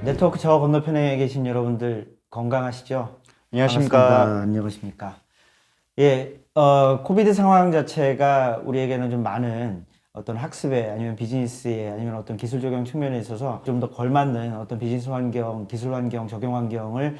네트워크 저 건너편에 계신 여러분들 건강하시죠? 안녕하십니까. 반갑습니다. 안녕하십니까? 예, 코비드 상황 자체가 우리에게는 좀 많은 어떤 학습에 아니면 비즈니스에 아니면 어떤 기술 적용 측면에 있어서 좀 더 걸맞는 어떤 비즈니스 환경, 기술 환경, 적용 환경을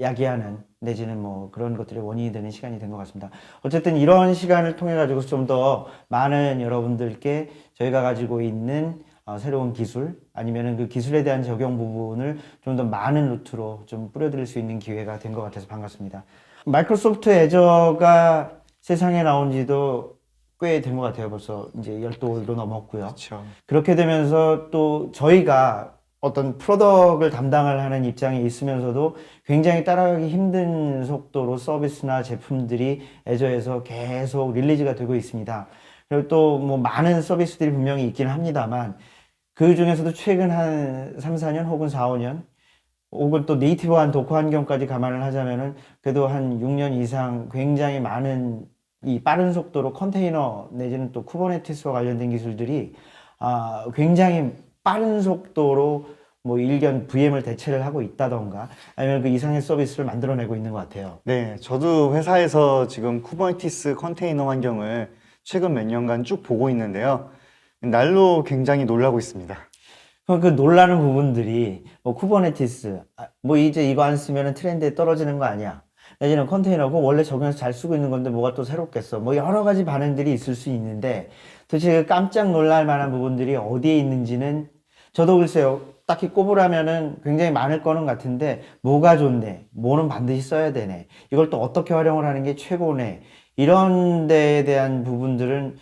야기하는 내지는 뭐 그런 것들의 원인이 되는 시간이 된 것 같습니다. 어쨌든 이런 시간을 통해 가지고 좀 더 많은 여러분들께 저희가 가지고 있는 새로운 기술 아니면은 그 기술에 대한 적용 부분을 좀 더 많은 루트로 좀 뿌려드릴 수 있는 기회가 된 것 같아서 반갑습니다. 마이크로소프트 애저가 세상에 나온 지도 꽤 된 것 같아요. 벌써 이제 10돌도 넘었고요. 그렇죠. 그렇게 되면서 또 저희가 어떤 프로덕을 담당을 하는 입장에 있으면서도 굉장히 따라가기 힘든 속도로 서비스나 제품들이 애저에서 계속 릴리즈가 되고 있습니다. 그리고 또 뭐 많은 서비스들이 분명히 있긴 합니다만 그 중에서도 최근 한 3, 4년 혹은 4, 5년 혹은 또 네이티브한 도커 환경까지 감안을 하자면은 그래도 한 6년 이상 굉장히 많은 이 빠른 속도로 컨테이너 내지는 또 쿠버네티스와 관련된 기술들이 굉장히 빠른 속도로 뭐 일견 VM을 대체를 하고 있다던가 아니면 그 이상의 서비스를 만들어내고 있는 것 같아요. 네, 저도 회사에서 지금 쿠버네티스 컨테이너 환경을 최근 몇 년간 쭉 보고 있는데요. 날로 굉장히 놀라고 있습니다. 그럼 그 놀라는 부분들이 뭐 쿠버네티스 뭐 이제 이거 안 쓰면은 트렌드에 떨어지는 거 아니야? 내지는 컨테이너고 원래 적용해서 잘 쓰고 있는 건데 뭐가 또 새롭겠어? 뭐 여러 가지 반응들이 있을 수 있는데 도대체 그 깜짝 놀랄 만한 부분들이 어디에 있는지는 저도 글쎄요. 딱히 꼽으라면은 굉장히 많을 거는 같은데 뭐가 좋네, 뭐는 반드시 써야 되네, 이걸 또 어떻게 활용을 하는 게 최고네, 이런 데에 대한 부분들은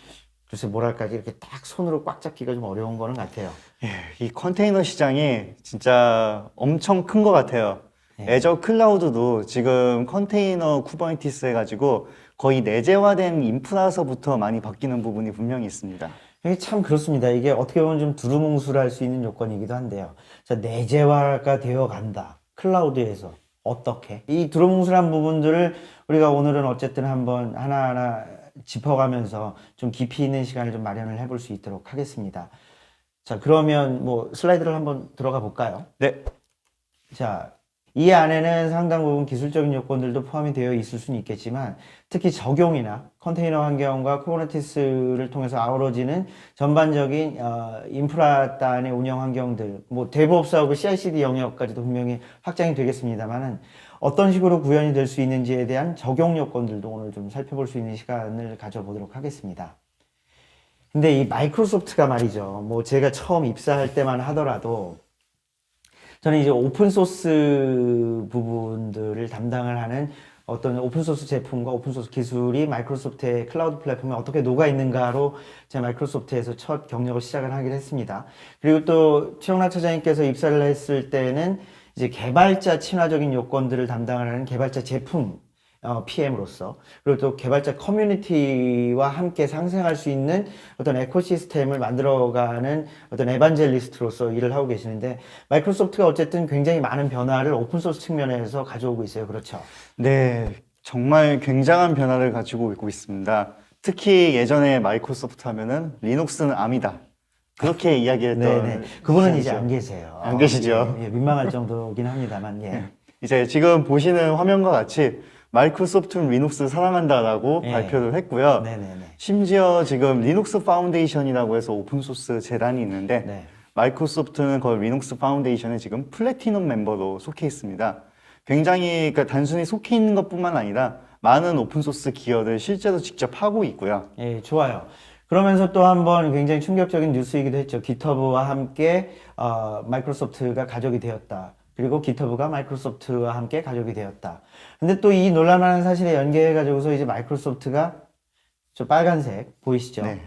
글쎄 뭐랄까 이렇게 딱 손으로 꽉 잡기가 좀 어려운 거는 같아요. 예, 이 컨테이너 시장이 진짜 엄청 큰 것 같아요. 네. 애저 클라우드도 지금 컨테이너 쿠버네티스 해가지고 거의 내재화된 인프라서부터 많이 바뀌는 부분이 분명히 있습니다. 이게 참 그렇습니다. 이게 어떻게 보면 좀 두루뭉술할 수 있는 요건이기도 한데요. 자, 내재화가 되어 간다. 클라우드에서. 어떻게? 이 두루뭉술한 부분들을 우리가 오늘은 어쨌든 한번 하나하나 짚어가면서 좀 깊이 있는 시간을 좀 마련을 해볼 수 있도록 하겠습니다. 자, 그러면 뭐 슬라이드를 한번 들어가 볼까요? 네, 자, 이 안에는 상당 부분 기술적인 요건들도 포함이 되어 있을 수는 있겠지만 특히 적용이나 컨테이너 환경과 쿠버네티스를 통해서 아우러지는 전반적인 인프라 단의 운영 환경들, 뭐 데브옵스 하고 CI/CD 영역까지도 분명히 확장이 되겠습니다만은 어떤 식으로 구현이 될 수 있는지에 대한 적용 요건들도 오늘 좀 살펴볼 수 있는 시간을 가져보도록 하겠습니다. 근데 이 마이크로소프트가 말이죠. 뭐 제가 처음 입사할 때만 하더라도 저는 이제 오픈소스 부분들을 담당을 하는 어떤 오픈소스 제품과 오픈소스 기술이 마이크로소프트의 클라우드 플랫폼에 어떻게 녹아 있는가로 제가 마이크로소프트에서 첫 경력을 시작을 하긴 했습니다. 그리고 또 최영락 차장님께서 입사를 했을 때는 이제 개발자 친화적인 요건들을 담당을 하는 개발자 제품 PM으로서 그리고 또 개발자 커뮤니티와 함께 상생할 수 있는 어떤 에코시스템을 만들어가는 어떤 에반젤리스트로서 일을 하고 계시는데 마이크로소프트가 어쨌든 굉장히 많은 변화를 오픈소스 측면에서 가져오고 있어요. 그렇죠? 네, 정말 굉장한 변화를 가지고 있고 있습니다. 특히 예전에 마이크로소프트 하면은 리눅스는 암이다. 그렇게 네네. 이야기했던 그분은 이제 시절이죠. 안 계세요. 안 계시죠? 예, 예, 민망할 정도긴 합니다만, 예. 이제 지금 보시는 화면과 같이 마이크로소프트는 리눅스 사랑한다라고 예. 발표를 했고요. 네네네. 심지어 지금 리눅스 파운데이션이라고 해서 오픈소스 재단이 있는데 네. 마이크로소프트는 그 리눅스 파운데이션에 지금 플래티넘 멤버로 속해 있습니다. 굉장히 그러니까 단순히 속해 있는 것뿐만 아니라 많은 오픈소스 기여를 실제로 직접 하고 있고요. 예, 좋아요. 그러면서 또 한번 굉장히 충격적인 뉴스이기도 했죠. GitHub와 함께 마이크로소프트가 가족이 되었다. 그리고 GitHub가 마이크로소프트와 함께 가족이 되었다. 근데 또 이 놀랄만한 사실에 연계해가지고서 이제 마이크로소프트가 저 빨간색 보이시죠? 네.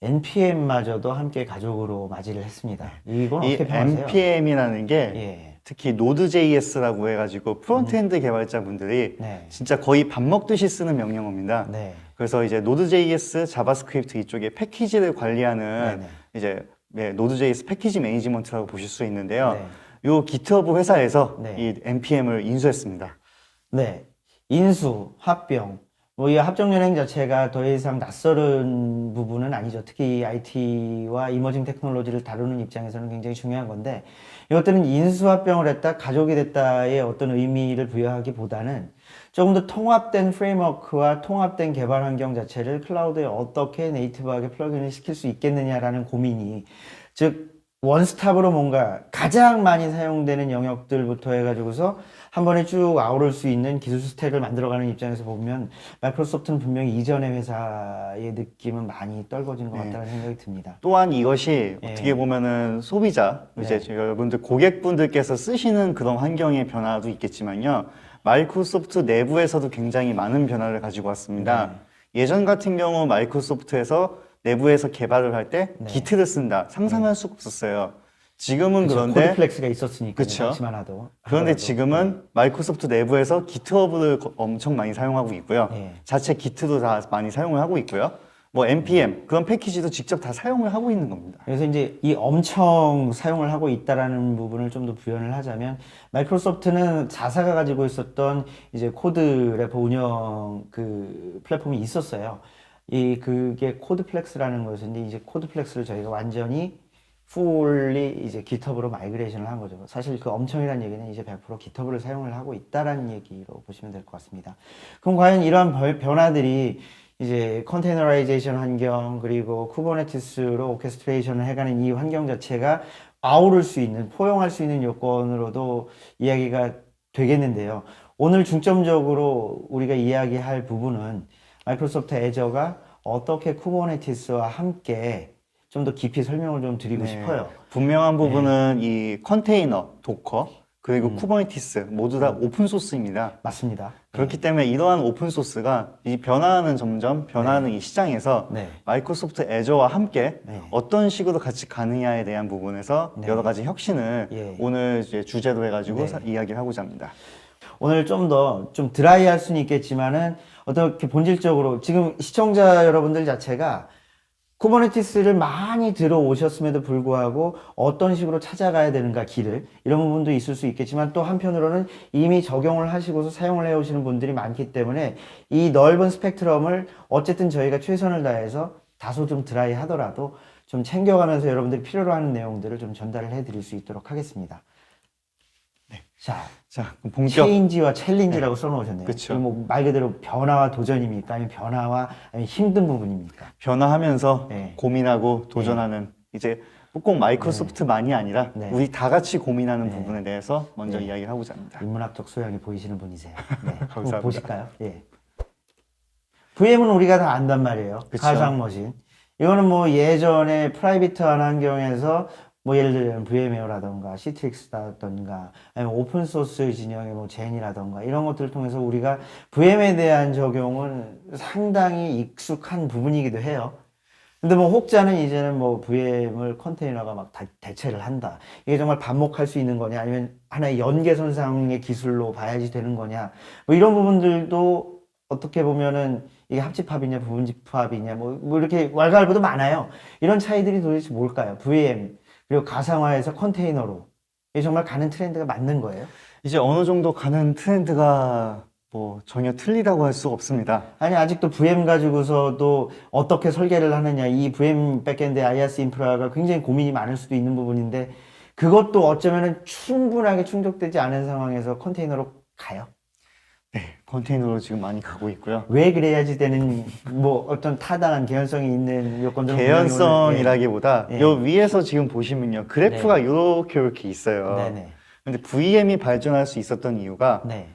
NPM마저도 함께 가족으로 맞이를 했습니다. 이건 이 어떻게 평하세요? npm이라는 게 예, 특히 노드.js라고 해가지고 프론트엔드 개발자분들이 네, 진짜 거의 밥 먹듯이 쓰는 명령어입니다. 네, 그래서 이제 노드.js, 자바스크립트 이쪽에 패키지를 관리하는 네, 이제 노드.js 패키지 매니지먼트라고 보실 수 있는데요. 네, 요 GitHub 회사에서 네. 이 npm을 인수했습니다. 네. 인수, 합병, 뭐 이 합정연행 자체가 더 이상 낯설은 부분은 아니죠. 특히 IT와 이머징 테크놀로지를 다루는 입장에서는 굉장히 중요한 건데 이것들은 인수합병을 했다, 가족이 됐다의 어떤 의미를 부여하기보다는 조금 더 통합된 프레임워크와 통합된 개발 환경 자체를 클라우드에 어떻게 네이티브하게 플러그인을 시킬 수 있겠느냐라는 고민이, 즉 원스톱으로 뭔가 가장 많이 사용되는 영역들부터 해가지고서 한 번에 쭉 아우를 수 있는 기술 스택을 만들어가는 입장에서 보면 마이크로소프트는 분명히 이전의 회사의 느낌은 많이 떨궈지는 것 같다는 생각이 듭니다. 또한 이것이 예. 어떻게 보면은 소비자, 이제 네. 여러분들 고객분들께서 쓰시는 그런 환경의 변화도 있겠지만요. 마이크로소프트 내부에서도 굉장히 많은 변화를 가지고 왔습니다. 예전 같은 경우 마이크로소프트에서 내부에서 개발을 할 때 네. 기트를 쓴다. 상상할 수가 없었어요. 지금은 그쵸, 그런데 코드플렉스가 있었으니까 그쵸. 그렇지만 하도 그런데 하더라도. 지금은 마이크로소프트 내부에서 기트허브를 엄청 많이 사용하고 있고요. 네. 자체 기트도 다 많이 사용을 하고 있고요. 뭐 npm 그런 패키지도 직접 다 사용을 하고 있는 겁니다. 그래서 이제 이 엄청 사용을 하고 있다라는 부분을 좀 더 부연을 하자면 마이크로소프트는 자사가 가지고 있었던 이제 코드 래퍼 운영 그 플랫폼이 있었어요. 그게 코드플렉스라는 것인데 이제 코드플렉스를 저희가 완전히 fully 이제 GitHub으로 마이그레이션을 한 거죠. 사실 그 엄청이라는 얘기는 이제 100% GitHub를 사용을 하고 있다라는 얘기로 보시면 될 것 같습니다. 그럼 과연 이러한 변화들이 이제 컨테이너라이제이션 환경 그리고 쿠버네티스로 오케스트레이션을 해가는 이 환경 자체가 아우를 수 있는, 포용할 수 있는 요건으로도 이야기가 되겠는데요. 오늘 중점적으로 우리가 이야기할 부분은 마이크로소프트 애저가 어떻게 쿠버네티스와 함께 좀 더 깊이 설명을 좀 드리고 싶어요. 분명한 부분은 이 컨테이너, 도커, 그리고 쿠버네티스 모두 다 오픈소스입니다. 맞습니다. 그렇기 때문에 이러한 오픈소스가 이 점점 변화하는 이 시장에서 네. 마이크로소프트 애저와 함께 네. 어떤 식으로 같이 가느냐에 대한 부분에서 네. 여러 가지 혁신을 예. 오늘 이제 주제로 해가지고 네. 이야기를 하고자 합니다. 오늘 좀 더 좀 드라이할 수는 있겠지만은 어떻게 본질적으로 지금 시청자 여러분들 자체가 쿠버네티스를 많이 들어오셨음에도 불구하고 어떤 식으로 찾아가야 되는가 길을, 이런 부분도 있을 수 있겠지만 또 한편으로는 이미 적용을 하시고서 사용을 해오시는 분들이 많기 때문에 이 넓은 스펙트럼을 어쨌든 저희가 최선을 다해서 다소 좀 드라이 하더라도 좀 챙겨가면서 여러분들이 필요로 하는 내용들을 좀 전달을 해드릴 수 있도록 하겠습니다. 자, 그럼 본격. 체인지와 챌린지라고 써놓으셨네요. 그쵸. 이거 뭐 말 그대로 변화와 도전입니까? 아니면 변화와 아니면 힘든 부분입니까? 변화하면서 네. 고민하고 도전하는 이제 꼭 마이크로소프트만이 아니라 네. 우리 다 같이 고민하는 부분에 대해서 먼저 이야기를 하고자 합니다. 인문학적 소양이 보이시는 분이세요. 네. 한번 감사합니다. 보실까요? 예. VM은 우리가 다 안단 말이에요. 그쵸. 가상머신. 이거는 뭐 예전에 프라이빗한 환경에서 뭐 예를 들면 VM웨어라던가 시트릭스라던가 아니면 오픈소스 진영의 뭐 젠이라던가 이런 것들을 통해서 우리가 VM에 대한 적용은 상당히 익숙한 부분이기도 해요. 근데 뭐 혹자는 이제는 뭐 VM을 컨테이너가 막 대체를 한다. 이게 정말 반복할 수 있는 거냐 아니면 하나의 연계선상의 기술로 봐야지 되는 거냐 뭐 이런 부분들도 어떻게 보면은 이게 합집합이냐 부분집합이냐 뭐 이렇게 왈가왈부도 많아요. 이런 차이들이 도대체 뭘까요? VM 그리고 가상화에서 컨테이너로 이게 정말 가는 트렌드가 맞는 거예요? 이제 어느 정도 가는 트렌드가 뭐 전혀 틀리다고 할 수 없습니다. 아니 아직도 VM 가지고서도 어떻게 설계를 하느냐 이 VM 백엔드 IaaS 인프라가 굉장히 고민이 많을 수도 있는 부분인데 그것도 어쩌면은 충분하게 충족되지 않은 상황에서 컨테이너로 가요. 네, 컨테이너로 지금 많이 가고 있고요. 왜 그래야지 되는 뭐 어떤 타당한 개연성이 있는 요건들은 개연성이라기보다 예. 요 위에서 지금 보시면요. 그래프가 이렇게 있어요. 네네. 근데 VM이 발전할 수 있었던 이유가 네.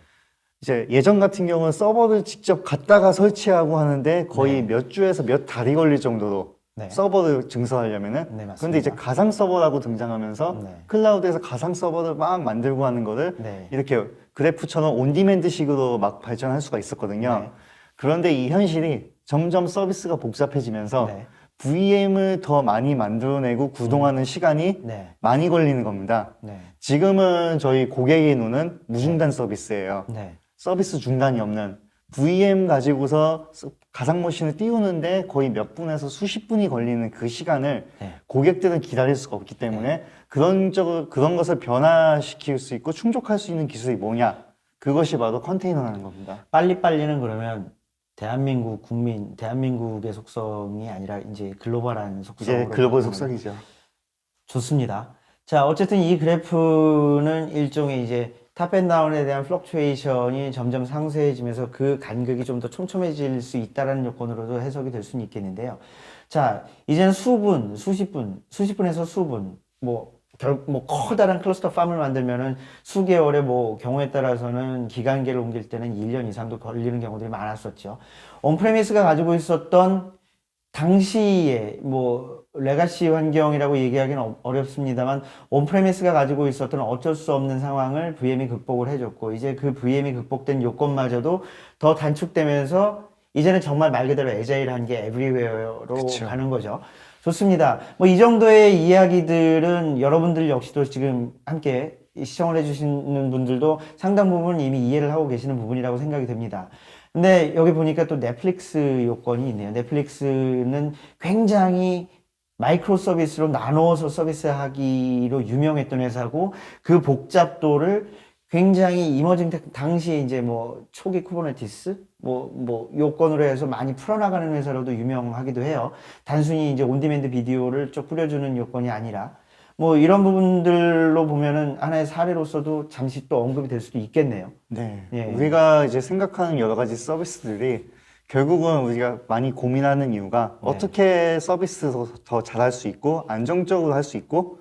이제 예전 같은 경우는 서버를 직접 갖다가 설치하고 하는데 거의 네. 몇 주에서 몇 달이 걸릴 정도로 네. 서버를 증설하려면은 네, 맞습니다. 그런데 이제 가상 서버라고 등장하면서 네. 클라우드에서 가상 서버를 막 만들고 하는 거를 네. 이렇게 그래프처럼 온디맨드식으로 막 발전할 수가 있었거든요. 네. 그런데 이 현실이 점점 서비스가 복잡해지면서 네. VM을 더 많이 만들어내고 구동하는 시간이 네. 많이 걸리는 겁니다. 네. 지금은 저희 고객의 눈은 무중단 서비스예요. 네. 서비스 중단이 없는 VM 가지고서 가상머신을 띄우는데 거의 몇 분에서 수십 분이 걸리는 그 시간을 네. 고객들은 기다릴 수가 없기 때문에 그런 것을 변화시킬 수 있고 충족할 수 있는 기술이 뭐냐? 그것이 바로 컨테이너라는 겁니다. 빨리빨리는 그러면 대한민국 국민, 대한민국의 속성이 아니라 이제 글로벌한 속성으로 이제 글로벌 바꾸는 속성이죠. 좋습니다. 자, 어쨌든 이 그래프는 일종의 이제 탑앤다운에 대한 플럭추에이션이 점점 상세해지면서 그 간극이 좀 더 촘촘해질 수 있다라는 요건으로도 해석이 될 수는 있겠는데요. 자, 이제는 수분, 수십 분에서 수분, 뭐 커다란 클러스터 팜을 만들면은 수개월의 뭐 경우에 따라서는 기간계를 옮길 때는 1년 이상도 걸리는 경우들이 많았었죠. 온프레미스가 가지고 있었던 당시에 뭐 레가시 환경이라고 얘기하기는 어렵습니다만 온프레미스가 가지고 있었던 어쩔 수 없는 상황을 VM이 극복을 해줬고 이제 그 VM이 극복된 요건마저도 더 단축되면서 이제는 정말 말 그대로 애자일한 게 에브리웨어로 그쵸. 가는 거죠. 좋습니다. 뭐 이 정도의 이야기들은 여러분들 역시도 지금 함께 시청을 해주시는 분들도 상당 부분 이미 이해를 하고 계시는 부분이라고 생각이 됩니다. 근데 여기 보니까 또 넷플릭스 요건이 있네요. 넷플릭스는 굉장히 마이크로 서비스로 나누어서 서비스하기로 유명했던 회사고 그 복잡도를 굉장히 이머징 테크 당시에 이제 뭐 초기 쿠버네티스 뭐 요건으로 해서 많이 풀어나가는 회사로도 유명하기도 해요. 단순히 이제 온디맨드 비디오를 쭉 뿌려주는 요건이 아니라 뭐 이런 부분들로 보면은 하나의 사례로서도 잠시 또 언급이 될 수도 있겠네요. 네. 예. 우리가 이제 생각하는 여러 가지 서비스들이 결국은 우리가 많이 고민하는 이유가 네. 어떻게 서비스 더 잘할 수 있고 안정적으로 할 수 있고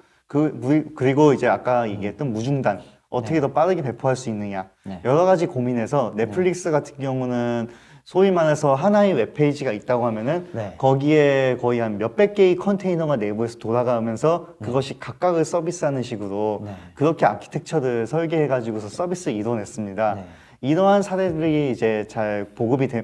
그리고 이제 아까 얘기했던 무중단 어떻게 더 빠르게 배포할 수 있느냐 네. 여러 가지 고민해서 넷플릭스 같은 경우는 소위 말해서 하나의 웹페이지가 있다고 하면은 네. 거기에 거의 한 몇백 개의 컨테이너가 내부에서 돌아가면서 그것이 각각을 서비스하는 식으로 네. 그렇게 아키텍처를 설계해가지고서 서비스를 이뤄냈습니다. 네. 이러한 사례들이 이제 잘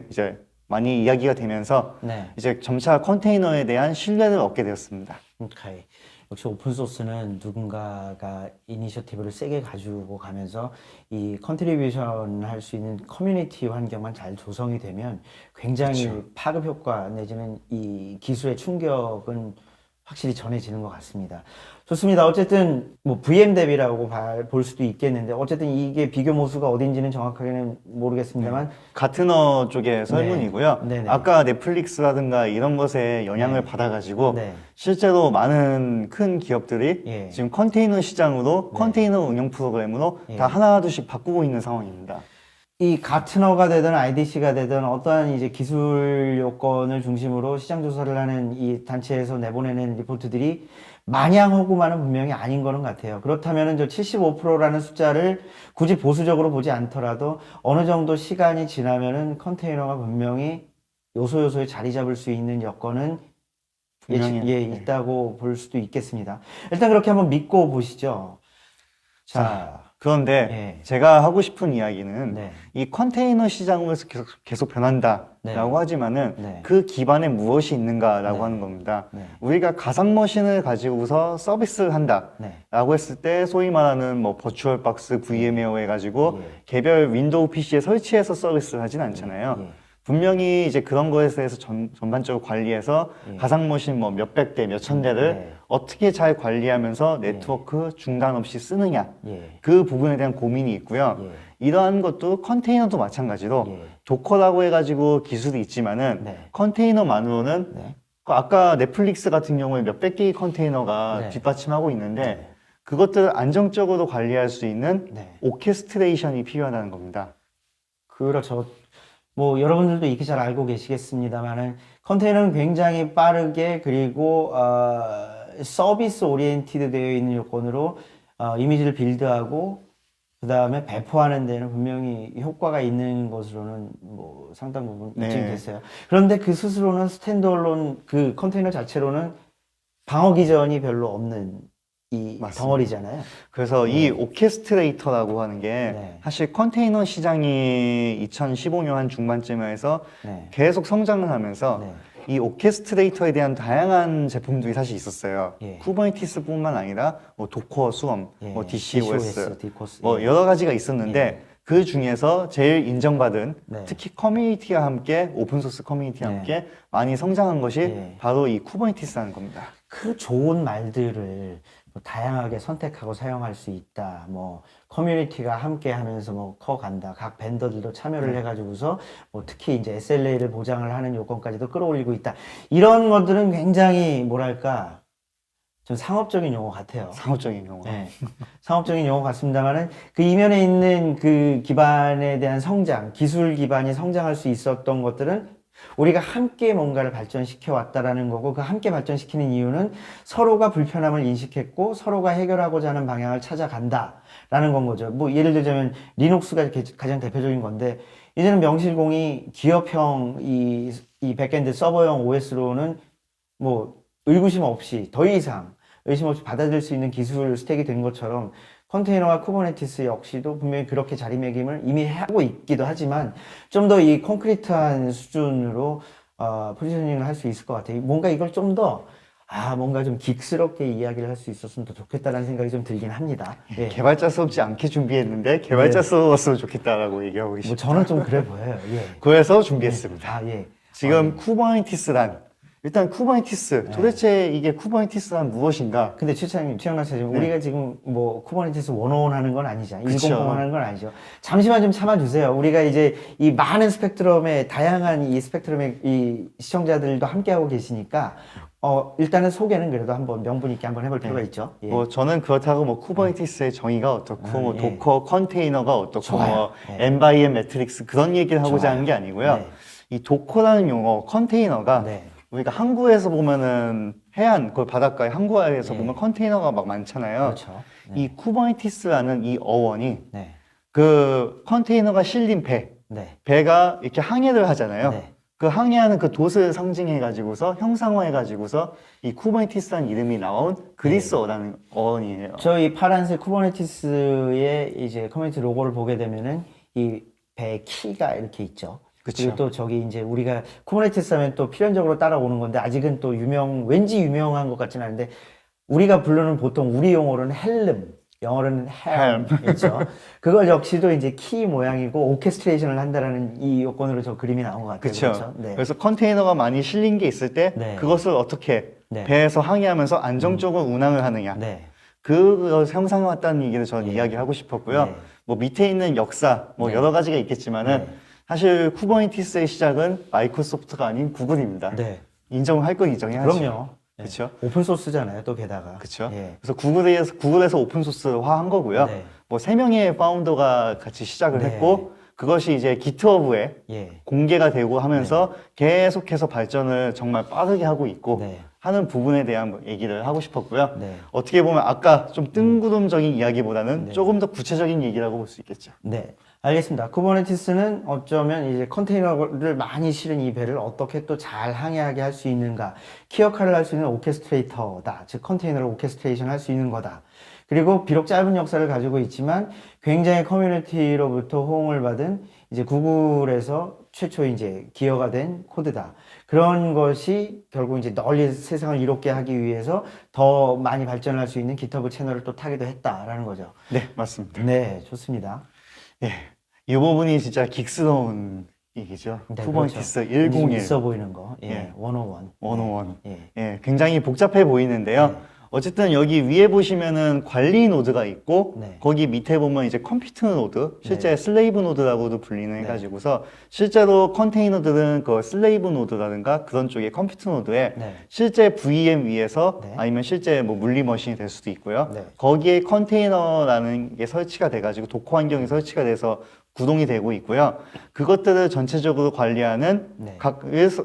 이제 많이 이야기가 되면서 네. 이제 점차 컨테이너에 대한 신뢰를 얻게 되었습니다. 오케이. 역시 오픈소스는 누군가가 이니셔티브를 세게 가지고 가면서 이 컨트리뷰션 할 수 있는 커뮤니티 환경만 잘 조성이 되면 굉장히 파급 효과 내지는 이 기술의 충격은 확실히 전해지는 것 같습니다. 좋습니다. 어쨌든 뭐 VM 대비라고 볼 수도 있겠는데 어쨌든 이게 비교 모수가 어딘지는 정확하게는 모르겠습니다만 가트너 쪽의 설문이고요. 네네. 아까 넷플릭스라든가 이런 것에 영향을 네. 받아가지고 네. 실제로 많은 큰 기업들이 예. 지금 컨테이너 시장으로 컨테이너 운영 프로그램으로 예. 다 하나둘씩 바꾸고 있는 상황입니다. 이 가트너가 되든 IDC가 되든 어떠한 이제 기술 요건을 중심으로 시장 조사를 하는 이 단체에서 내보내는 리포트들이 마냥 허구만은 분명히 아닌 거는 같아요. 그렇다면은 저 75%라는 숫자를 굳이 보수적으로 보지 않더라도 어느 정도 시간이 지나면은 컨테이너가 분명히 요소요소에 자리 잡을 수 있는 여건은 분명히, 네. 있다고 볼 수도 있겠습니다. 일단 그렇게 한번 믿고 보시죠. 자, 그런데 예. 제가 하고 싶은 이야기는 네. 이 컨테이너 시장으로서 계속 변한다라고 네. 하지만은 네. 그 기반에 무엇이 있는가라고 네. 하는 겁니다. 네. 우리가 가상 머신을 가지고서 서비스를 네. 한다라고 했을 때 소위 말하는 뭐 버추얼 박스, VM웨어 해가지고 예. 개별 윈도우 PC에 설치해서 서비스를 하진 않잖아요. 예. 분명히 이제 그런 거에 대해서 전반적으로 관리해서 예. 가상 머신 뭐 몇백 대, 몇천 대를 네. 어떻게 잘 관리하면서 네트워크 중단 없이 쓰느냐. 예. 그 부분에 대한 고민이 있고요. 예. 이러한 것도 컨테이너도 마찬가지로 예. 도커라고 해가지고 기술이 있지만은 네. 컨테이너만으로는 네. 아까 넷플릭스 같은 경우에 몇백 개의 컨테이너가 네. 뒷받침하고 있는데 네. 그것들을 안정적으로 관리할 수 있는 네. 오케스트레이션이 필요하다는 겁니다. 그렇죠. 뭐 여러분들도 익히 잘 알고 계시겠습니다만은 컨테이너는 굉장히 빠르게 그리고 서비스 오리엔티드 되어 있는 요건으로 이미지를 빌드하고 그 다음에 배포하는 데는 분명히 효과가 있는 것으로는 뭐 상당 부분 네. 입증이 됐어요. 그런데 그 스스로는 스탠드얼론 그 컨테이너 자체로는 방어 기전이 별로 없는 이 맞습니다. 덩어리잖아요. 그래서 이 오케스트레이터라고 하는 게 네. 사실 컨테이너 시장이 2015년 한 중반쯤에 해서 네. 계속 성장을 하면서 네. 이 오케스트레이터에 대한 다양한 제품들이 사실 있었어요. 예. 쿠버네티스뿐만 아니라 뭐 도커, 수엄, 예. 뭐 DCOS, 디코스, 뭐 예. 여러 가지가 있었는데 예. 그 중에서 제일 인정받은 네. 특히 커뮤니티와 함께 오픈소스 커뮤니티와 네. 함께 많이 성장한 것이 예. 바로 이 쿠버네티스라는 겁니다. 그 좋은 말들을 뭐 다양하게 선택하고 사용할 수 있다. 뭐 커뮤니티가 함께 하면서 뭐 커간다. 각 벤더들도 참여를 해가지고서 뭐 특히 이제 SLA를 보장을 하는 요건까지도 끌어올리고 있다. 이런 것들은 굉장히 뭐랄까 좀 상업적인 용어 같아요. 상업적인 용어. 네. 상업적인 용어 같습니다만은 그 이면에 있는 그 기반에 대한 성장, 기술 기반이 성장할 수 있었던 것들은 우리가 함께 뭔가를 발전시켜 왔다라는 거고 그 함께 발전시키는 이유는 서로가 불편함을 인식했고 서로가 해결하고자 하는 방향을 찾아간다라는 건 거죠. 뭐 예를 들자면 리눅스가 가장 대표적인 건데 이제는 명실공히 기업형 이 백엔드 서버용 OS로는 뭐 의구심 없이 더 이상 의심 없이 받아들일 수 있는 기술 스택이 된 것처럼 컨테이너와 쿠버네티스 역시도 분명히 그렇게 자리매김을 이미 하고 있기도 하지만 좀 더 이 콘크리트한 수준으로 포지셔닝을 할 수 있을 것 같아요. 뭔가 이걸 좀 더 뭔가 좀 긱스럽게 이야기를 할 수 있었으면 더 좋겠다라는 생각이 좀 들긴 합니다. 예. 개발자스럽지 않게 준비했는데 개발자스러웠으면 좋겠다라고 얘기하고 뭐 계십니다. 저는 좀 그래 보여요. 예. 그래서 준비했습니다. 예. 지금 쿠버네티스란 일단 쿠버네티스 도대체 이게 쿠버네티스란 무엇인가? 근데 최양락 차장님, 우리가 지금 뭐 쿠버네티스 101 하는 건 아니죠. 그쵸. 100 하는 건 아니죠. 잠시만 좀 참아주세요. 우리가 이제 이 많은 스펙트럼의 다양한 이 스펙트럼의 이 시청자들도 함께하고 계시니까 일단은 소개는 그래도 한번 명분 있게 한번 해볼 필요가 있죠. 예. 뭐 저는 그렇다고 뭐 쿠버네티스의 정의가 어떻고 뭐 예. 도커 컨테이너가 어떻고 좋아요. 뭐 예. 엔바이엠 매트릭스 그런 얘기를 하고자 좋아요. 하는 게 아니고요. 네. 이 도커라는 용어 컨테이너가 네. 우리가 항구에서 보면은 해안 그 바닷가에 항구에서 예. 보면 컨테이너가 막 많잖아요. 그렇죠. 네. 이 쿠버네티스라는 이 어원이 네. 그 컨테이너가 실린 네. 배가 이렇게 항해를 하잖아요. 네. 그 항해하는 그 돛을 상징해가지고서 형상화해가지고서 이 쿠버네티스라는 이름이 나온 그리스어라는 어원이에요. 저희 파란색 쿠버네티스의 이제 커뮤니티 로고를 보게 되면은 이 배 키가 이렇게 있죠. 그쵸. 그리고 또 저기 이제 우리가 쿠버네티스 하면 또 필연적으로 따라오는 건데 아직은 또 왠지 유명한 것 같지는 않은데 우리가 부르는 보통 우리 용어로는 헬름, 영어로는 헬름이죠. 그걸 역시도 이제 키 모양이고 오케스트레이션을 한다라는 이 요건으로 저 그림이 나온 것 같아요. 그렇죠. 네. 그래서 컨테이너가 많이 실린 게 있을 때 네. 그것을 어떻게 네. 배에서 항해하면서 안정적으로 운항을 하느냐. 네. 그걸 형상해 왔다는 얘기를 저는 예. 이야기하고 싶었고요. 네. 뭐 밑에 있는 역사 뭐 네. 여러 가지가 있겠지만은 네. 사실 쿠버네티스의 시작은 마이크로소프트가 아닌 구글입니다. 네. 인정할 건 인정해야죠. 그럼요. 그렇죠. 오픈 소스잖아요, 또 게다가. 그렇죠. 예. 그래서 구글에서 오픈 소스화한 거고요. 네. 뭐 3명의 파운더가 같이 시작을 네. 했고 그것이 이제 기트허브에 예. 공개가 되고 하면서 계속해서 발전을 정말 빠르게 하고 있고 네. 하는 부분에 대한 뭐 얘기를 하고 싶었고요. 네. 어떻게 보면 아까 좀 뜬구름적인 이야기보다는 네. 조금 더 구체적인 얘기라고 볼 수 있겠죠. 네. 알겠습니다. 쿠버네티스는 어쩌면 이제 컨테이너를 많이 실은 이 배를 어떻게 또 잘 항해하게 할 수 있는가. 키 역할을 할 수 있는 오케스트레이터다. 즉, 컨테이너를 오케스트레이션 할 수 있는 거다. 그리고 비록 짧은 역사를 가지고 있지만 굉장히 커뮤니티로부터 호응을 받은 이제 구글에서 최초 이제 기여가 된 코드다. 그런 것이 결국 이제 널리 세상을 이롭게 하기 위해서 더 많이 발전할 수 있는 GitHub 채널을 또 타기도 했다라는 거죠. 네, 맞습니다. 네, 좋습니다. 예, 이 부분이 진짜 긱스러운 얘기죠. 네, 쿠버네티스 그렇죠. 왠지 좀 101, 있어 보이는 거. 예, 예. 101. 101. 예. 예, 굉장히 복잡해 보이는데요. 네. 어쨌든 여기 위에 보시면은 관리 노드가 있고 네. 거기 밑에 보면 이제 컴퓨터 노드, 실제 네. 슬레이브 노드라고도 불리는 네. 해가지고서 실제로 컨테이너들은 그 슬레이브 노드라든가 그런 쪽의 컴퓨터 노드에 네. 실제 VM 위에서 네. 아니면 실제 뭐 물리 머신이 될 수도 있고요. 네. 거기에 컨테이너라는 게 설치가 돼가지고 도커 환경이 설치가 돼서 구동이 되고 있고요. 그것들을 전체적으로 관리하는 네.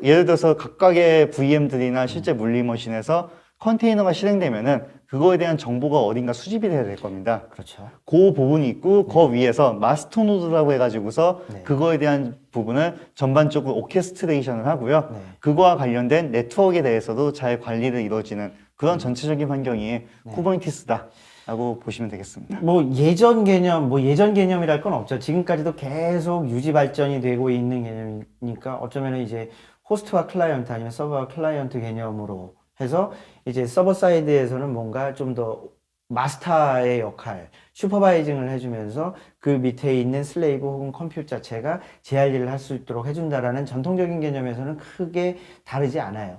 예를 들어서 각각의 VM들이나 실제 물리 머신에서 컨테이너가 실행되면은 그거에 대한 정보가 어딘가 수집이 돼야 될 겁니다. 그렇죠. 그 부분이 있고 그 위에서 마스터 노드라고 해가지고서 네. 그거에 대한 부분을 전반적으로 오케스트레이션을 하고요. 네. 그거와 관련된 네트워크에 대해서도 잘 관리를 이루어지는 그런 전체적인 환경이 쿠버네티스다라고 보시면 되겠습니다. 뭐 예전 개념이랄 건 없죠. 지금까지도 계속 유지 발전이 되고 있는 개념이니까 어쩌면 이제 호스트와 클라이언트 아니면 서버와 클라이언트 개념으로 해서 이제 서버 사이드에서는 뭔가 좀 더 마스터의 역할, 슈퍼바이징을 해주면서 그 밑에 있는 슬레이브 혹은 컴퓨터 자체가 제 할 일을 할 수 있도록 해준다라는 전통적인 개념에서는 크게 다르지 않아요.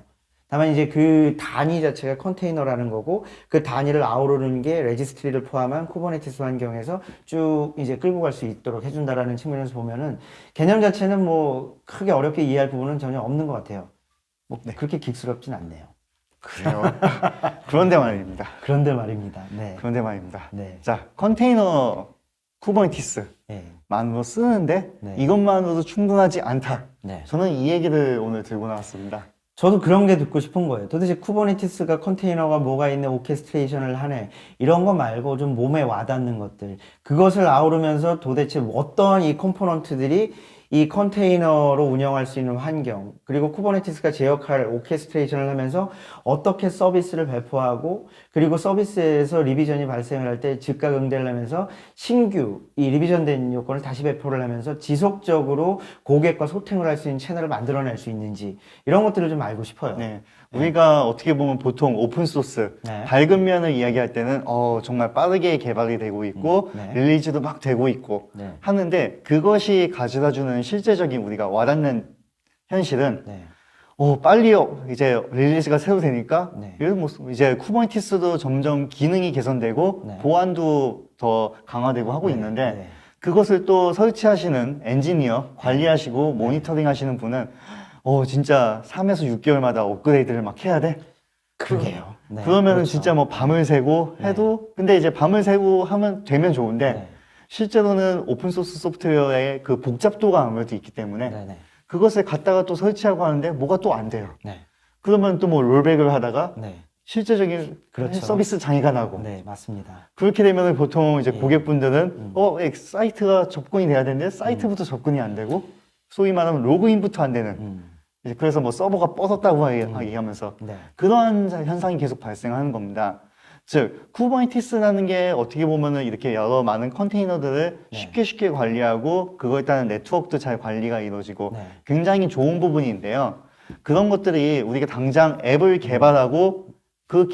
다만 이제 그 단위 자체가 컨테이너라는 거고 그 단위를 아우르는 게 레지스트리를 포함한 쿠버네티스 환경에서 쭉 이제 끌고 갈 수 있도록 해준다라는 측면에서 보면은 개념 자체는 뭐 크게 어렵게 이해할 부분은 전혀 없는 것 같아요. 뭐 그렇게 깊숙럽진 않네요. 그래요. 그런데 말입니다. 그런데 말입니다. 네. 그런데 말입니다. 네. 자, 컨테이너 쿠버네티스 네. 만으로 쓰는데 네. 이것만으로도 충분하지 않다. 네. 저는 이 얘기를 오늘 들고 나왔습니다. 저도 그런 게 듣고 싶은 거예요. 도대체 쿠버네티스가 컨테이너가 뭐가 있네, 오케스트레이션을 하네, 이런 거 말고 좀 몸에 와닿는 것들, 그것을 아우르면서 도대체 어떤 이 컴포넌트들이 이 컨테이너로 운영할 수 있는 환경, 그리고 쿠버네티스가 제 역할을 오케스트레이션을 하면서 어떻게 서비스를 배포하고, 그리고 서비스에서 리비전이 발생을 할 때 즉각 응대를 하면서 신규 이 리비전된 요건을 다시 배포를 하면서 지속적으로 고객과 소통을 할 수 있는 채널을 만들어낼 수 있는지, 이런 것들을 좀 알고 싶어요. 네. 우리가 어떻게 보면 보통 오픈소스, 네. 밝은 면을 이야기할 때는 정말 빠르게 개발이 되고 있고 네. 릴리즈도 막 되고 있고 네. 하는데 그것이 가져다주는 실제적인 우리가 와닿는 현실은 네. 빨리 이제 릴리즈가 새로 되니까 네. 예를 뭐 이제 쿠버네티스도 점점 기능이 개선되고 네. 보안도 더 강화되고 하고 네. 있는데 네. 그것을 또 설치하시는 엔지니어, 관리하시고 모니터링 하시는 분은 진짜 3에서 6개월마다 업그레이드를 막 해야 돼? 그러게요. 네. 그러면은 그렇죠. 진짜 뭐 밤을 새고 해도 근데 이제 밤을 새고 하면 되면 좋은데 네. 실제로는 오픈소스 소프트웨어의 그 복잡도가 아무래도 있기 때문에 네. 네. 그것을 갖다가 또 설치하고 하는데 뭐가 또 안 돼요. 네. 그러면 또 뭐 롤백을 하다가 네. 실제적인 그렇죠. 서비스 장애가 나고 네, 맞습니다. 그렇게 되면 보통 이제 예. 고객분들은 사이트가 접근이 돼야 되는데 사이트부터 접근이 안 되고 소위 말하면 로그인부터 안 되는 이제 그래서 뭐 서버가 뻗었다고 얘기하면서 네. 그러한 현상이 계속 발생하는 겁니다. 즉 쿠버네티스라는 게 어떻게 보면은 이렇게 여러 많은 컨테이너들을 네. 쉽게 개발하고 그거에 따른 네트워크도 잘 관리가 이루어지고 네. 굉장히 좋은 부분인데요. 그런 것들이 우리가 당장 앱을 개발하고 그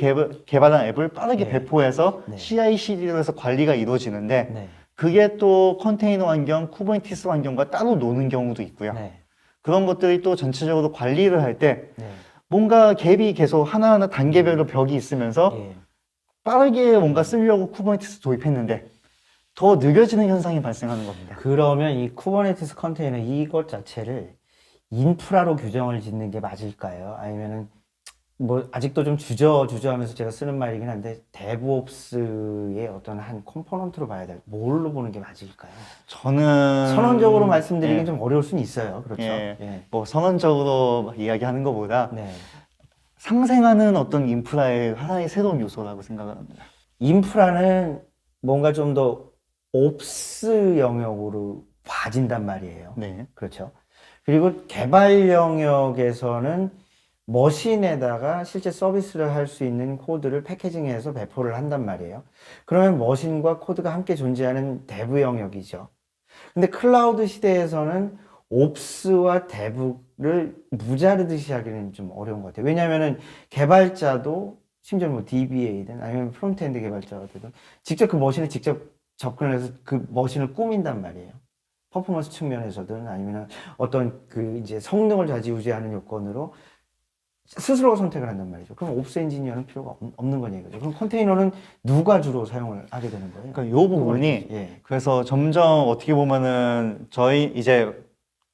개발한 앱을 빠르게 네. 배포해서 네. CI/CD로 해서 관리가 이루어지는데 네. 그게 또 컨테이너 환경, 쿠버네티스 환경과 따로 노는 경우도 있고요. 네. 그런 것들이 또 전체적으로 관리를 할 때 네. 뭔가 갭이 계속 하나하나 단계별로 벽이 있으면서 예. 빠르게 뭔가 쓰려고 쿠버네티스 도입했는데 더 느려지는 현상이 발생하는 겁니다. 그러면 이 쿠버네티스 컨테이너 이것 자체를 인프라로 규정을 짓는 게 맞을까요? 아니면은 뭐 아직도 좀 주저하면서 제가 쓰는 말이긴 한데 데브옵스의 어떤 한 컴포넌트로 봐야 될 뭘로 보는 게 맞을까요? 저는 선언적으로 말씀드리긴 예, 좀 어려울 수는 있어요. 그렇죠? 예, 예. 뭐 선언적으로 이야기하는 것보다 네. 상생하는 어떤 인프라의 하나의 새로운 요소라고 생각을 합니다. 인프라는 뭔가 좀 더 옵스 영역으로 봐진단 말이에요. 네. 그렇죠. 그리고 개발 영역에서는 머신에다가 실제 서비스를 할 수 있는 코드를 패키징해서 배포를 한단 말이에요. 그러면 머신과 코드가 함께 존재하는 데브 영역이죠. 근데 클라우드 시대에서는 옵스와 데브를 무자르듯이 하기는 좀 어려운 것 같아요. 왜냐하면은 개발자도 심지어 뭐 DBA든 아니면 프론트엔드 개발자가 되든 직접 그 머신에 직접 접근을 해서 그 머신을 꾸민단 말이에요. 퍼포먼스 측면에서든 아니면 어떤 그 이제 성능을 좌지우지하는 요건으로 스스로가 선택을 한단 말이죠. 그럼 옵스 엔지니어는 필요가 없는 건 얘기죠. 그럼 컨테이너는 누가 주로 사용을 하게 되는 거예요? 그러니까 이 부분이 예. 그래서 점점 어떻게 보면은 저희 이제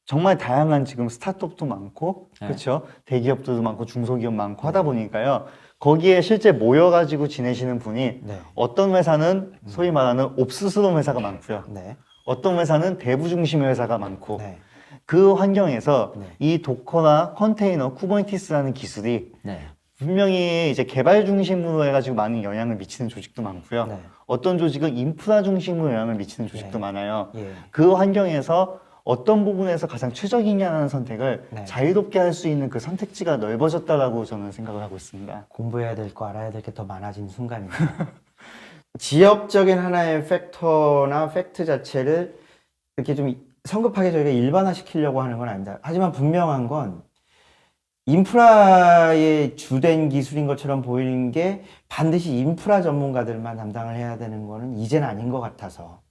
정말 다양한 지금 스타트업도 많고 네. 그렇죠 대기업들도 많고 중소기업 많고 하다 보니까요 거기에 실제 모여가지고 지내시는 분이 네. 어떤 회사는 소위 말하는 옵스스러운 회사가 많고요 네. 어떤 회사는 대부 중심의 회사가 많고 네. 그 환경에서 네. 이 도커나 컨테이너 쿠버네티스라는 기술이 네. 분명히 이제 개발 중심으로 해가지고 많은 영향을 미치는 조직도 많고요. 네. 어떤 조직은 인프라 중심으로 영향을 미치는 조직도 네. 많아요. 예. 그 환경에서 어떤 부분에서 가장 최적이냐는 선택을 네. 자유롭게 할 수 있는 그 선택지가 넓어졌다라고 저는 생각을 하고 있습니다. 공부해야 될 거 알아야 될 게 더 많아진 순간입니다. 지역적인 하나의 팩터나 팩트 자체를 이렇게 좀 성급하게 저희가 일반화시키려고 하는 건 아닙니다. 하지만 분명한 건 인프라의 주된 기술인 것처럼 보이는 게 반드시 인프라 전문가들만 담당을 해야 되는 거는 이제는 아닌 것 같아서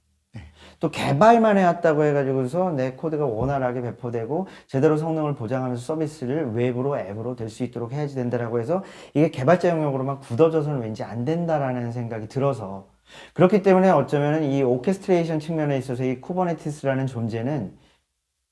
또 개발만 해왔다고 해가지고서 내 코드가 원활하게 배포되고 제대로 성능을 보장하면서 서비스를 웹으로 앱으로 될 수 있도록 해야지 된다라고 해서 이게 개발자 영역으로만 굳어져서는 왠지 안 된다라는 생각이 들어서 그렇기 때문에 어쩌면 이 오케스트레이션 측면에 있어서 이 쿠버네티스라는 존재는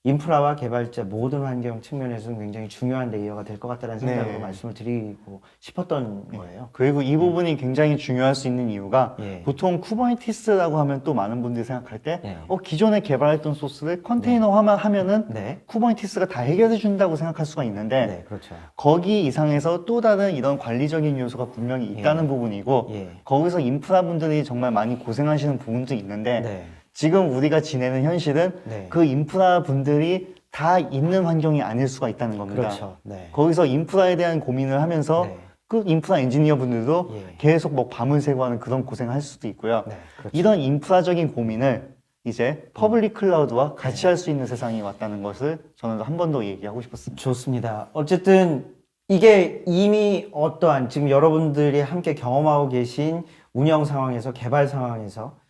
인프라와 개발자 모든 환경 측면에서는 굉장히 중요한 레이어가 될 것 같다는 생각으로 네. 말씀을 드리고 싶었던 거예요. 그리고 이 부분이 굉장히 중요할 수 있는 이유가 예. 보통 쿠버네티스라고 하면 또 많은 분들이 생각할 때 예. 기존에 개발했던 소스를 컨테이너화만 하면은 네. 쿠버네티스가 다 해결해 준다고 생각할 수가 있는데 네, 그렇죠. 거기 이상에서 또 다른 이런 관리적인 요소가 분명히 있다는 부분이고 예. 거기서 인프라 분들이 정말 많이 고생하시는 부분도 있는데 네. 지금 우리가 지내는 현실은 네. 그 인프라 분들이 다 있는 환경이 아닐 수가 있다는 겁니다. 그렇죠. 네. 거기서 인프라에 대한 고민을 하면서 네. 그 인프라 엔지니어 분들도 예. 계속 뭐 밤을 새고 하는 그런 고생을 할 수도 있고요. 네, 그렇죠. 이런 인프라적인 고민을 이제 퍼블릭 클라우드와 같이 할 수 있는 세상이 왔다는 것을 저는 한 번 더 얘기하고 싶었습니다. 좋습니다. 어쨌든 이게 이미 어떠한 지금 여러분들이 함께 경험하고 계신 운영 상황에서 개발 상황에서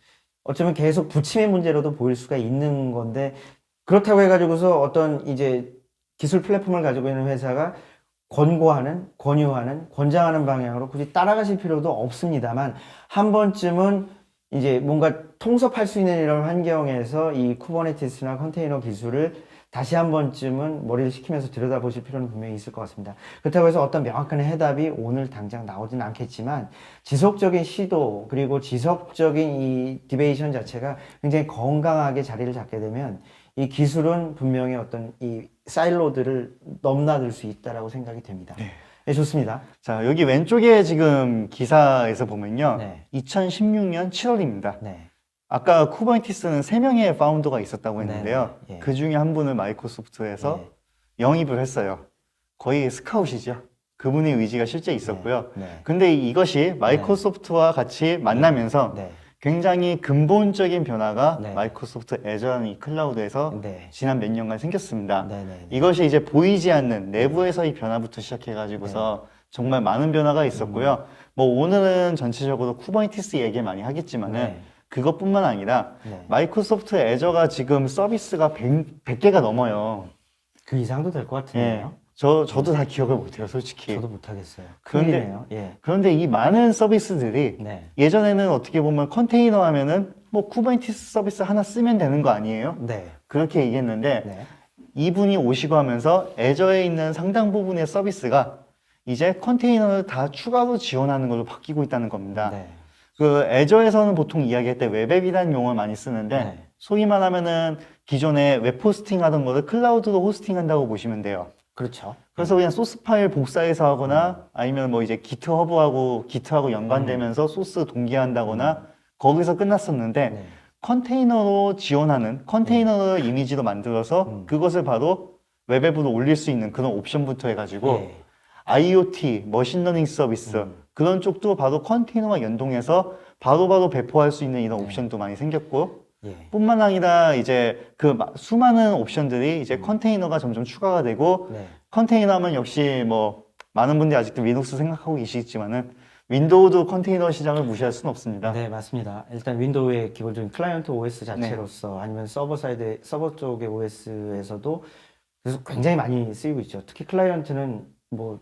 어쩌면 계속 부침의 문제로도 보일 수가 있는 건데 그렇다고 해가지고서 어떤 이제 기술 플랫폼을 가지고 있는 회사가 권고하는, 권유하는, 권장하는 방향으로 굳이 따라가실 필요도 없습니다만 한 번쯤은 이제 뭔가 통섭할 수 있는 이런 환경에서 이 쿠버네티스나 컨테이너 기술을 다시 한 번쯤은 머리를 식히면서 들여다보실 필요는 분명히 있을 것 같습니다. 그렇다고 해서 어떤 명확한 해답이 오늘 당장 나오지는 않겠지만 지속적인 시도 그리고 지속적인 이 디베이션 자체가 굉장히 건강하게 자리를 잡게 되면 이 기술은 분명히 어떤 이 사일로들을 넘나들 수 있다라고 생각이 됩니다. 네, 좋습니다. 자, 여기 왼쪽에 지금 기사에서 보면요. 네. 2016년 7월입니다. 네. 아까 쿠버네티스는 3명의 파운더가 있었다고 했는데요. 네, 네. 예. 그 중에 한 분을 마이크로소프트에서 영입을 했어요. 거의 스카웃이죠. 그분의 의지가 실제 있었고요. 네. 근데 이것이 마이크로소프트와 같이 만나면서 네. 굉장히 근본적인 변화가 네. 마이크로소프트 애저라는 이 클라우드에서 네. 지난 몇 년간 생겼습니다. 네, 네. 이것이 이제 보이지 않는 내부에서의 변화부터 시작해가지고서 정말 많은 변화가 있었고요. 뭐 오늘은 전체적으로 쿠버네티스 얘기 많이 하겠지만은 네. 그것뿐만 아니라 네. 마이크로소프트 애저가 지금 서비스가 100개가 넘어요. 그 이상도 될 것 예. 같은데요. 저도 다 기억을 못해요, 솔직히. 저도 못하겠어요. 그런데- 큰일이네요. 예. 그런데 이 많은 서비스들이 네. 예전에는 어떻게 보면 컨테이너 하면은 뭐 쿠버네티스 서비스 하나 쓰면 되는 거 아니에요? 네. 그렇게 얘기했는데 네. 이분이 오시고 하면서 애저에 있는 상당 부분의 서비스가 이제 컨테이너를 다 추가로 지원하는 걸로 바뀌고 있다는 겁니다. 네. 그 애저에서는 보통 이야기할 때 웹앱이라는 용어를 많이 쓰는데 네. 소위 말하면은 기존에 웹 호스팅 하던 거를 클라우드로 호스팅 한다고 보시면 돼요. 그렇죠. 그래서 그냥 소스 파일 복사해서 하거나 아니면 뭐 이제 기트하고 연관되면서 소스 동기화한다거나 거기서 끝났었는데 네. 컨테이너로 지원하는 컨테이너 이미지로 만들어서 그것을 바로 웹앱으로 올릴 수 있는 그런 옵션부터 해가지고 예. IoT, 머신러닝 서비스 그런 쪽도 바로 컨테이너와 연동해서 바로바로 배포할 수 있는 이런 옵션도 많이 생겼고 예. 뿐만 아니라 이제 그 수많은 옵션들이 이제 컨테이너가 점점 추가가 되고 네. 컨테이너 하면 역시 뭐 많은 분들이 아직도 리눅스 생각하고 계시겠지만은 윈도우도 컨테이너 시장을 무시할 수는 없습니다. 네, 맞습니다. 일단 윈도우의 기본적인 클라이언트 OS 자체로서 아니면 서버 사이드, 서버 쪽의 OS에서도 그래서 굉장히 많이 쓰이고 있죠. 특히 클라이언트는 뭐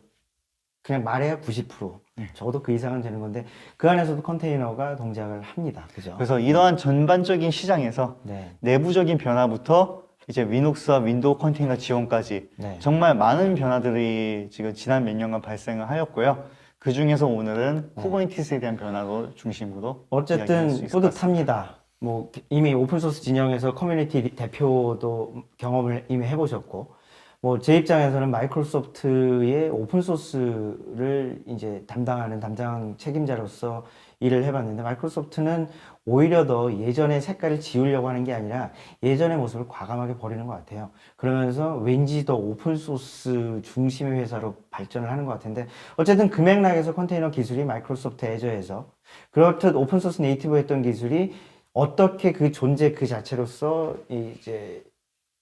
그냥 말해야 90%, 적어도 그 이상은 되는 건데 그 안에서도 컨테이너가 동작을 합니다. 그죠? 그래서 이러한 전반적인 시장에서 네. 내부적인 변화부터 이제 리눅스와 윈도우 컨테이너 지원까지 네. 정말 많은 변화들이 지금 지난 몇 년간 발생을 하였고요. 그 중에서 오늘은 쿠버네티스에 대한 변화로 중심으로 이야기할 수 어쨌든 있을 것 같습니다. 뿌듯합니다. 뭐 이미 오픈소스 진영에서 커뮤니티 대표도 경험을 이미 해보셨고, 뭐 제 입장에서는 마이크로소프트의 오픈소스를 이제 담당하는 담당 책임자로서 일을 해봤는데, 마이크로소프트는 오히려 더 예전의 색깔을 지우려고 하는 게 아니라 예전의 모습을 과감하게 버리는 것 같아요. 그러면서 왠지 더 오픈소스 중심의 회사로 발전을 하는 것 같은데, 어쨌든 그 맥락에서 컨테이너 기술이 마이크로소프트 애저에서 그렇듯 오픈소스 네이티브 했던 기술이 어떻게 그 존재 그 자체로서 이제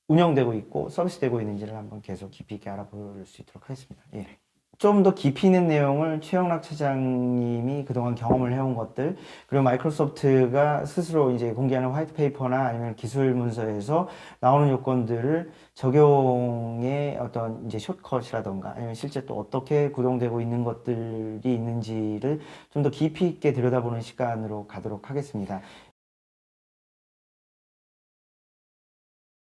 운영되고 있고 서비스되고 있는지를 한번 계속 깊이 있게 알아볼 수 있도록 하겠습니다. 예. 좀 더 깊이 있는 내용을 최영락 차장님이 그동안 경험을 해온 것들, 그리고 마이크로소프트가 스스로 이제 공개하는 화이트 페이퍼나 아니면 기술 문서에서 나오는 요건들을 적용의 어떤 이제 숏컷이라던가 아니면 실제 또 어떻게 구동되고 있는 것들이 있는지를 좀 더 깊이 있게 들여다보는 시간으로 가도록 하겠습니다.